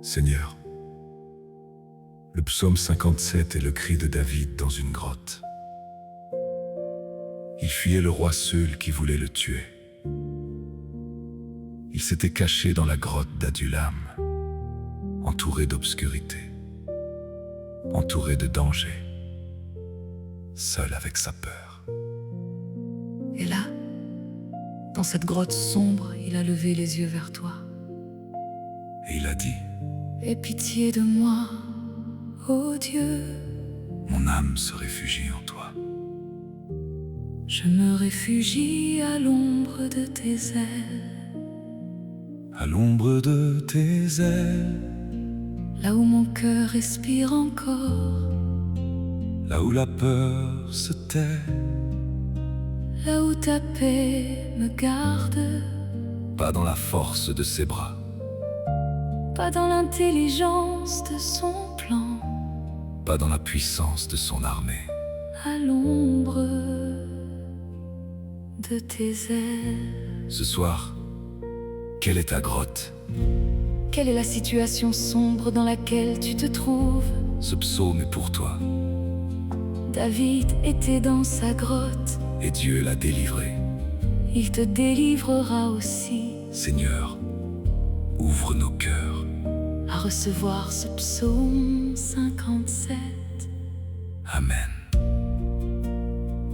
Seigneur, le psaume 57 est le cri de David dans une grotte. Il fuyait le roi Saül qui voulait le tuer. Il s'était caché dans la grotte d'Adullam, entouré d'obscurité, entouré de danger, seul avec sa peur. Et là, dans cette grotte sombre, il a levé les yeux vers toi. Et il a dit: Aie pitié de moi, ô Dieu. Mon âme se réfugie en toi. Je me réfugie à l'ombre de tes ailes. À l'ombre de tes ailes, Là où mon cœur respire encore, là où la peur se tait, là où ta paix me garde, pas dans la force de ses bras, pas dans l'intelligence de son plan, pas dans la puissance de son armée. à l'ombre de tes ailes. Ce soir, quelle est ta grotte? Quelle est la situation sombre dans laquelle tu te trouves? Ce psaume est pour toi, David était dans sa grotte, et Dieu l'a délivré. il te délivrera aussi Seigneur, ouvre nos cœurs. à recevoir ce psaume 57. Amen.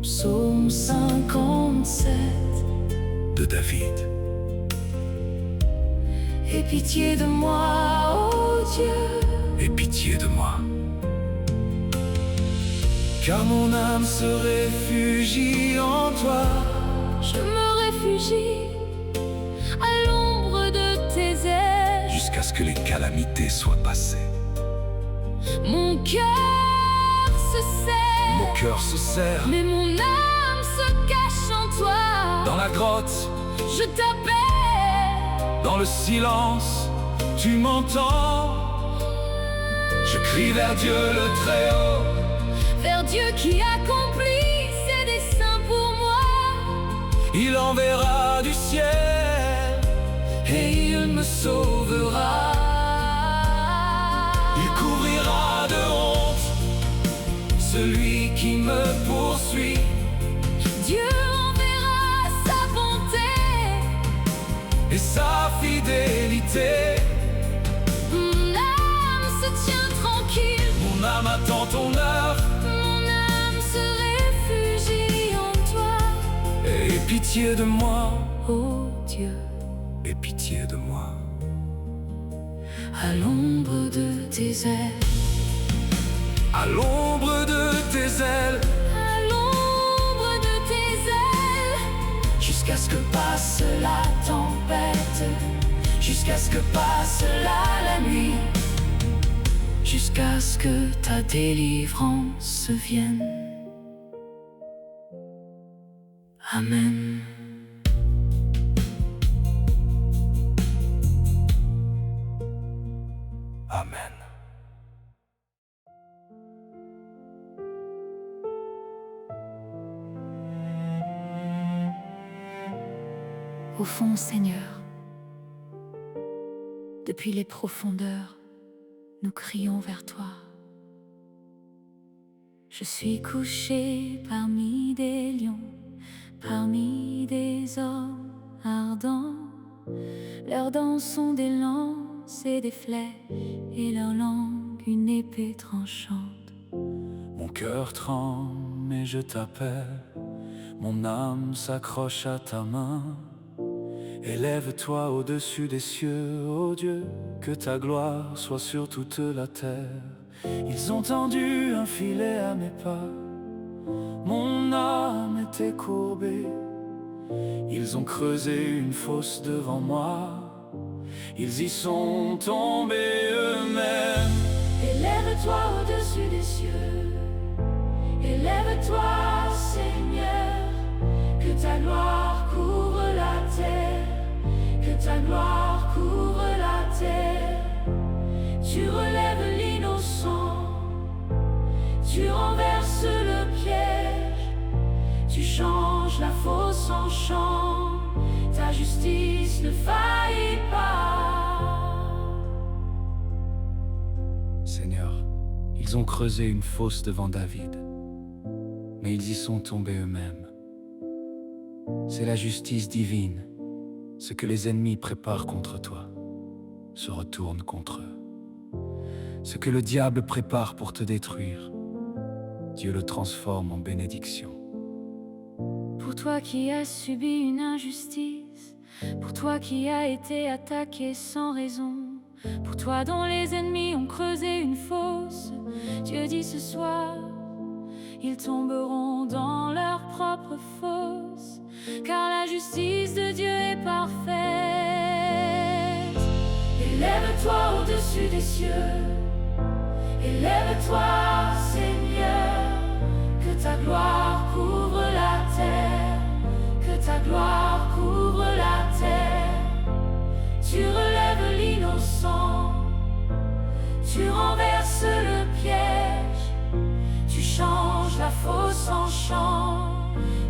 Psaume 57. De David. Aie pitié de moi, ô Dieu. Aie pitié de moi. Car mon âme se réfugie en toi. Je me réfugie à l'ombre de tes ailes. Jusqu'à ce que les calamités soient passées. Mon cœur se serre, Mon cœur se serre. mais mon âme se cache en toi. Dans la grotte, Je t'appelle, dans le silence, tu m'entends. Je crie vers Dieu le Très-Haut. vers Dieu qui accomplit ses desseins pour moi. Il enverra du ciel et il me sauvera. Il couvrira de honte celui qui me poursuit. Dieu enverra sa bonté Et sa fidélité. Mon âme se tient tranquille, Mon âme attend ton heure. mon âme se réfugie en toi. Aie pitié de moi. Ô Dieu, Aie pitié de moi. à l'ombre de tes ailes, À l'ombre de tes ailes, à l'ombre de tes ailes, jusqu'à ce que passe la tempête, jusqu'à ce que passe la nuit, jusqu'à ce que ta délivrance vienne. Amen. Amen. Au fond, Seigneur, depuis les profondeurs, nous crions vers toi. Je suis couché parmi des lions, parmi des hommes ardents. Leurs dents sont des lances et des flèches, et leur langue une épée tranchante. Mon cœur tremble et je t'appelle. Mon âme s'accroche à ta main. Élève-toi au-dessus des cieux, ô Dieu, que ta gloire soit sur toute la terre. Ils ont tendu un filet à mes pas, mon âme était courbée. Ils ont creusé une fosse devant moi, ils y sont tombés eux-mêmes. Élève-toi au-dessus des cieux, élève-toi, Seigneur, que ta gloire couvre la terre, que ta gloire couvre la terre. Tu relèves l'innocent, tu renverses le piège, tu changes la fosse en champ, ta justice ne faillit pas. Ils ont creusé une fosse devant David, mais ils y sont tombés eux-mêmes. C'est la justice divine. Ce que les ennemis préparent contre toi se retourne contre eux. Ce que le diable prépare pour te détruire, Dieu le transforme en bénédiction. Pour toi qui as subi une injustice, pour toi qui as été attaqué sans raison, pour toi dont les ennemis ont creusé une fosse, Dieu dit ce soir, ils tomberont dans leur propre fosse, car la justice de Dieu est parfaite. Élève-toi au-dessus des cieux, élève-toi, Seigneur, que ta gloire couvre la terre, que ta gloire couvre la terre. Tu relèves l'innocent, tu renverses le piège, tu changes la fosse en champ,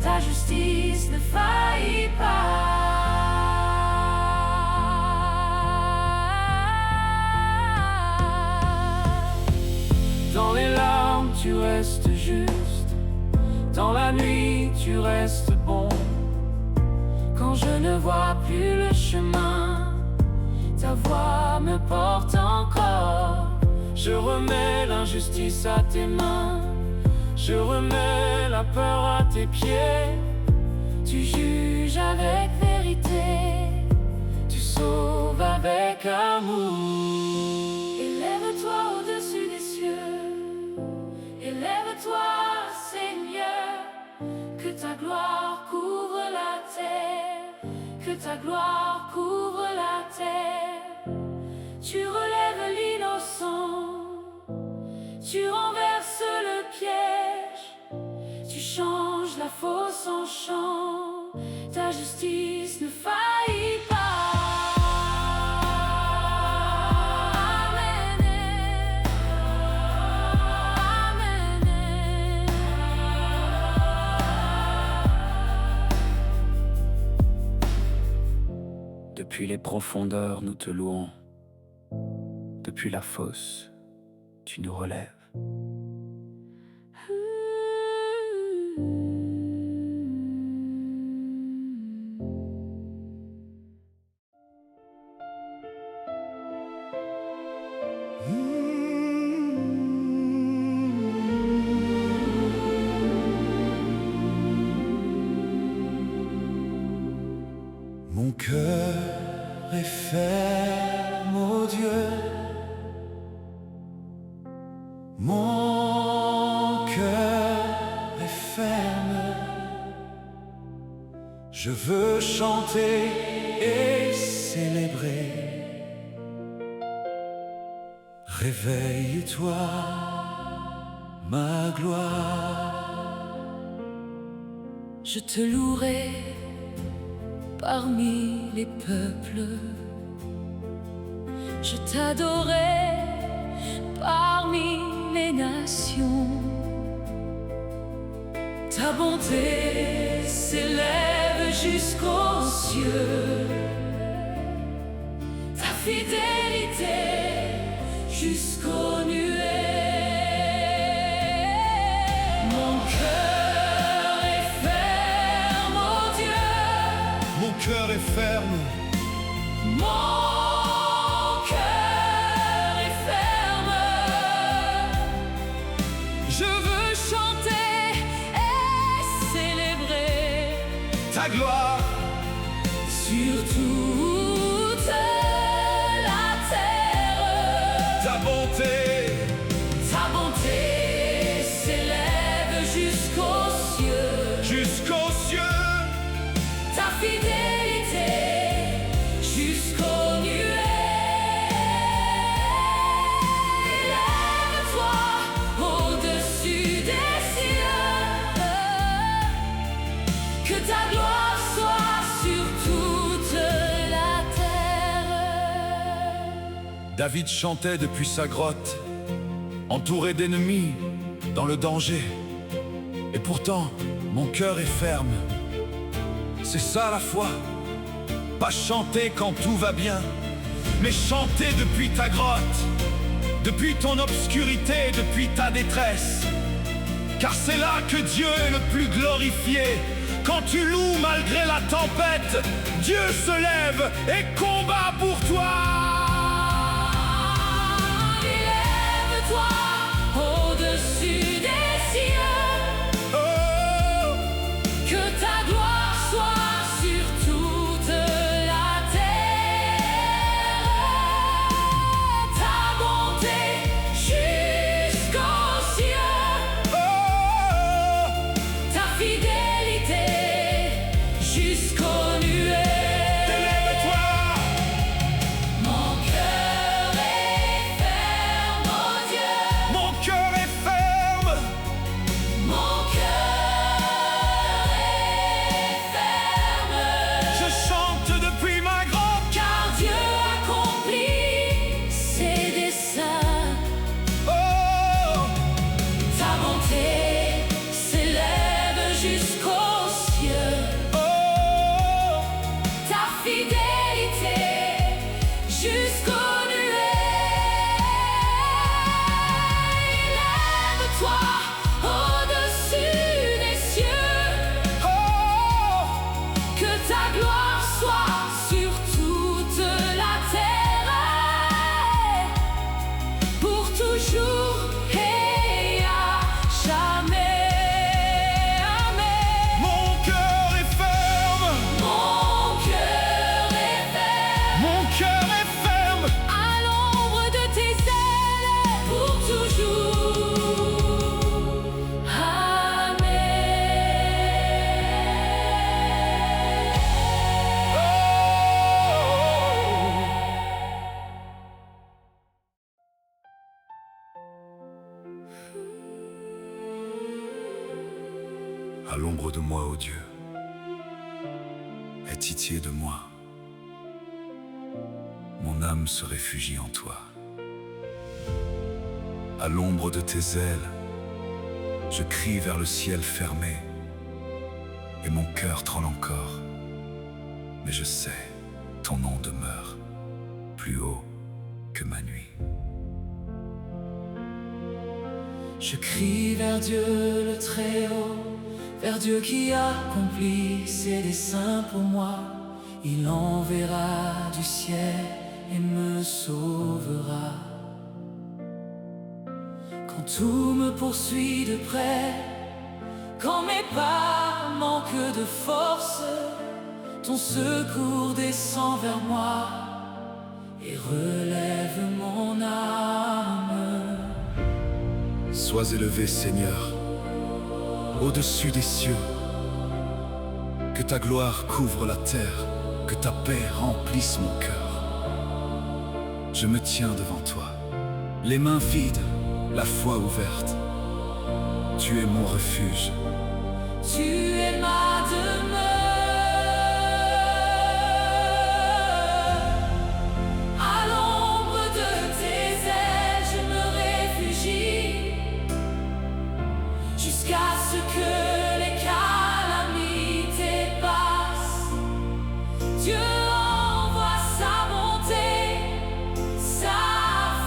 ta justice ne faillit pas. Dans les larmes tu restes juste, dans la nuit tu restes bon. Quand je ne vois plus le chemin, ta voix me porte encore. Je remets l'injustice à tes mains, je remets la peur à tes pieds. Tu juges avec vérité, tu sauves avec amour. Élève-toi au-dessus des cieux, élève-toi, Seigneur, que ta gloire couvre la terre, que ta gloire couvre la terre. Tu relèves l'innocent, tu renverses le piège, tu changes la fosse en champ, ta justice ne faillit pas. Depuis les profondeurs, nous te louons. Depuis la fosse, tu nous relèves. Mon cœur est ferme, ô Dieu. Mon cœur est ferme. Je veux chanter et célébrer. Réveille-toi, ma gloire. Je te louerai parmi les peuples, je t'adorerai parmi les nations. Ta bonté s'élève jusqu'aux cieux, ta fidélité jusqu'aux nuées. Mon cœur est ferme, ô Dieu. Mon cœur est ferme. Mon cœur est ferme. Je veux chanter et célébrer Ta gloire sur toute la terre. ta bonté s'élève jusqu'aux cieux, jusqu'aux cieux. ta fidélité jusqu'aux nuées. Élève-toi au-dessus des cieux, que ta gloire soit sur toute la terre. David chantait depuis sa grotte, entouré d'ennemis, dans le danger. Et pourtant, mon cœur est ferme. C'est ça la foi. Pas chanter quand tout va bien, mais chanter depuis ta grotte. depuis ton obscurité, depuis ta détresse. Car c'est là que Dieu est le plus glorifié. Quand tu loues malgré la tempête, Dieu se lève et combat pour toi. Élève-toi au-dessus des cieux. Oh, Que ta gloire soit sur toute la terre. Ta bonté jusqu'aux cieux. oh, Ta fidélité jusqu'aux nuées. élève-toi. Mon cœur est ferme, oh Dieu. Mon cœur est ferme. Mon cœur est ferme. Je chante depuis ma grotte. Car Dieu accomplit ses desseins. Oh, Ta bonté s'élève jusqu'aux cieux. oh, Ta fidélité jusqu'aux nuées. Élève-toi au-dessus des cieux. oh, Que ta gloire soit sur toute la terre. Pour toujours et à jamais. Amen. mon cœur est ferme. Mon cœur est ferme. Mon cœur est ferme. À l'ombre de tes ailes, pour toujours. Amen. À l'ombre de moi, ô Dieu, aie pitié de moi. Mon âme se réfugie en toi. À l'ombre de tes ailes, je crie vers le ciel fermé, et mon cœur tremble encore. Mais je sais, ton nom demeure plus haut que ma nuit. Je crie vers Dieu le Très-Haut, vers Dieu qui accomplit ses desseins pour moi. Il enverra du ciel et me sauvera. Quand tout me poursuit de près, quand mes pas manquent de force, ton secours descend vers moi et relève mon âme. Sois élevé, Seigneur, au-dessus des cieux. Que ta gloire couvre la terre, que ta paix remplisse mon cœur. Je me tiens devant toi, les mains vides, la foi ouverte. Tu es mon refuge. Tu es ma demeure. À l'ombre de tes ailes, je me réfugie jusqu'à ce que les calamités passent. Dieu envoie sa bonté, sa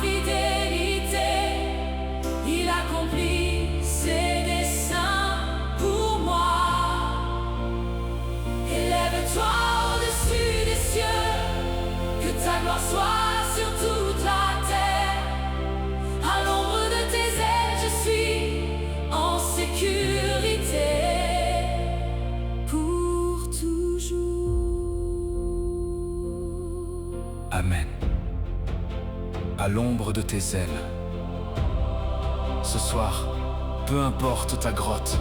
fidélité. Il accomplit ses desseins pour moi. Élève-toi au-dessus des cieux, que ta gloire soit sur toute la terre. À l'ombre de tes ailes, je suis en sécurité pour toujours. Amen. À l'ombre de tes ailes. Ce soir, peu importe ta grotte,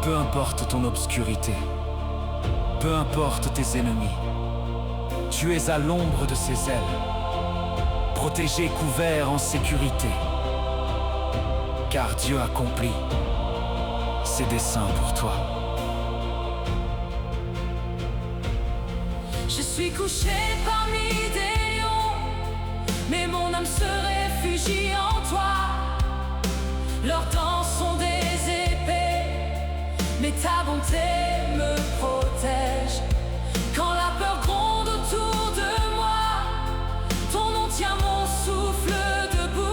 peu importe ton obscurité, peu importe tes ennemis, tu es à l'ombre de ses ailes, protégé, couvert, en sécurité, car Dieu accomplit ses desseins pour toi. Je suis couché parmi des lions, mais mon âme se réfugie en toi. Leurs dents sont des épées, mais ta bonté me protège. Quand la peur gronde autour de moi, ton nom tient mon souffle debout.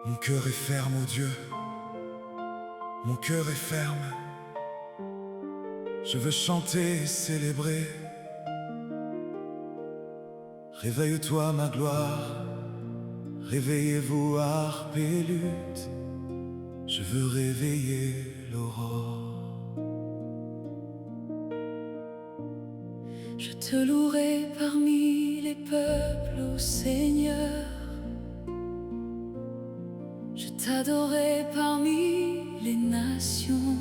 Mon cœur est ferme, ô Dieu. Mon cœur est ferme. Je veux chanter et célébrer. Réveille-toi, ma gloire. Réveillez-vous, harpe et luth. Je veux réveiller l'aurore. Je te louerai parmi les peuples, ô Seigneur. Je t'adorerai parmi les nations.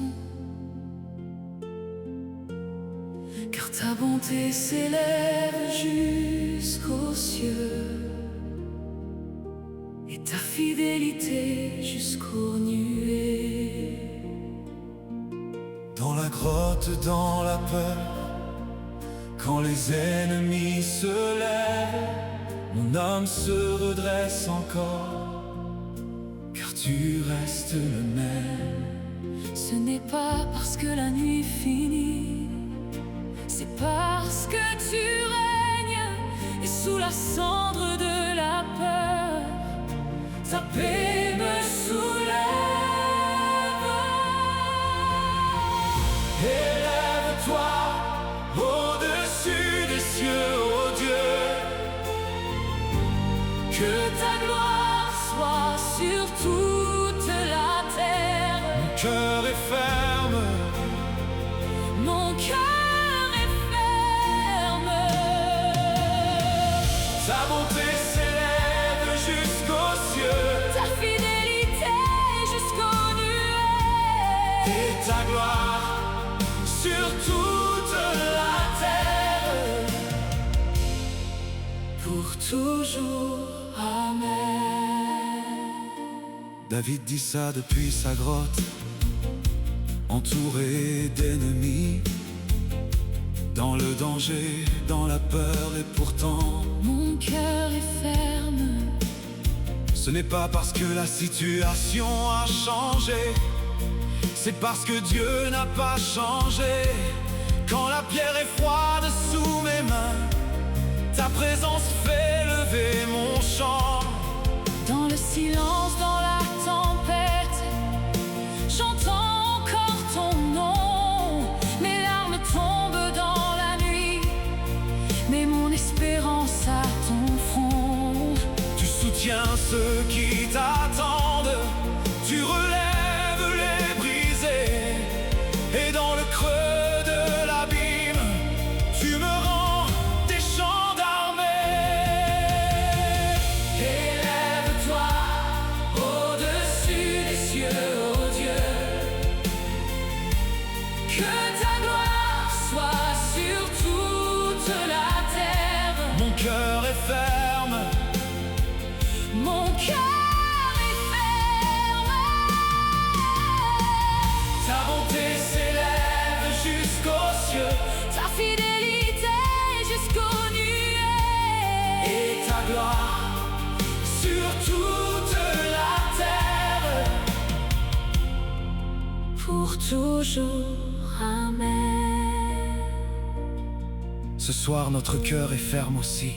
Car ta bonté s'élève jusqu'aux cieux et ta fidélité jusqu'aux nuées. Dans la grotte, dans la peur, quand les ennemis se lèvent, mon âme se redresse encore, car tu restes le même. Ce n'est pas parce que la nuit finit, c'est parce que tu règnes, et sous la cendre de la peur, ta paix me soulève. Élève-toi au-dessus des cieux, ô Dieu. Que ta gloire soit sur toute la terre. Mon cœur est ferme. Mon cœur est ferme. Ta bonté s'élève jusqu'aux cieux, Ta fidélité jusqu'aux nuées. et ta gloire sur toute la terre. Pour toujours, Amen. David dit ça depuis sa grotte, entouré d'ennemis, dans le danger, dans la peur, et pourtant Mon cœur est ferme. ce n'est pas parce que la situation a changé, c'est parce que Dieu n'a pas changé. Quand la pierre est froide sous mes mains, ta présence fait lever mon chant. Dans le silence, dans la tempête, j'entends encore ton nom. Mes larmes tombent dans la nuit, mais mon espérance a ton front. Tu soutiens ceux qui t'attendent, tu relèves les brisés, et dans le creux de l'abîme, tu me rends des chants d'armée. Élève-toi au-dessus des cieux, ô Dieu. Que ta gloire soit sur toute la terre. Mon cœur est ferme. Mon cœur est ferme. Ta bonté s'élève jusqu'aux cieux, Ta fidélité jusqu'aux nuées. et ta gloire sur toute la terre. Pour toujours, Amen. Ce soir notre cœur est ferme aussi,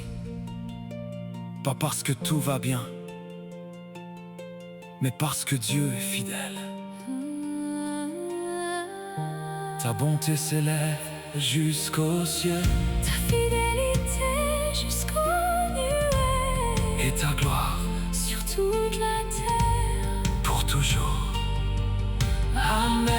pas parce que tout va bien, mais parce que Dieu est fidèle. Ta bonté s'élève jusqu'aux cieux, Ta fidélité jusqu'aux nuées. et ta gloire Sur toute la terre. pour toujours. Amen.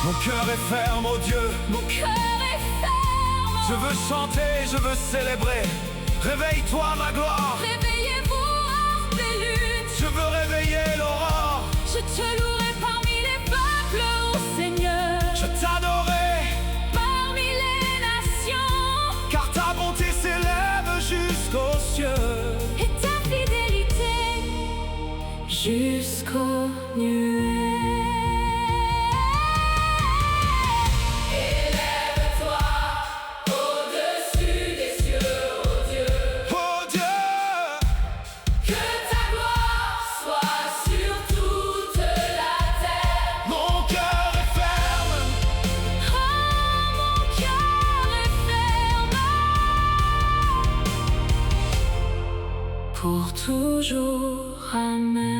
Mon cœur est ferme, ô Dieu. Mon cœur est ferme. Je veux chanter, je veux célébrer. Réveille-toi, ma gloire. Réveillez-vous, harpe et luth. Je veux réveiller l'aurore. Je te louerai parmi les peuples, ô Seigneur. Je t'adorerai, Parmi les nations. car ta bonté s'élève jusqu'aux cieux. Et ta fidélité jusqu'aux nuées. Élève-toi au-dessus des cieux, ô Dieu. Oh Dieu, Que ta gloire soit sur toute la toujours. Amen.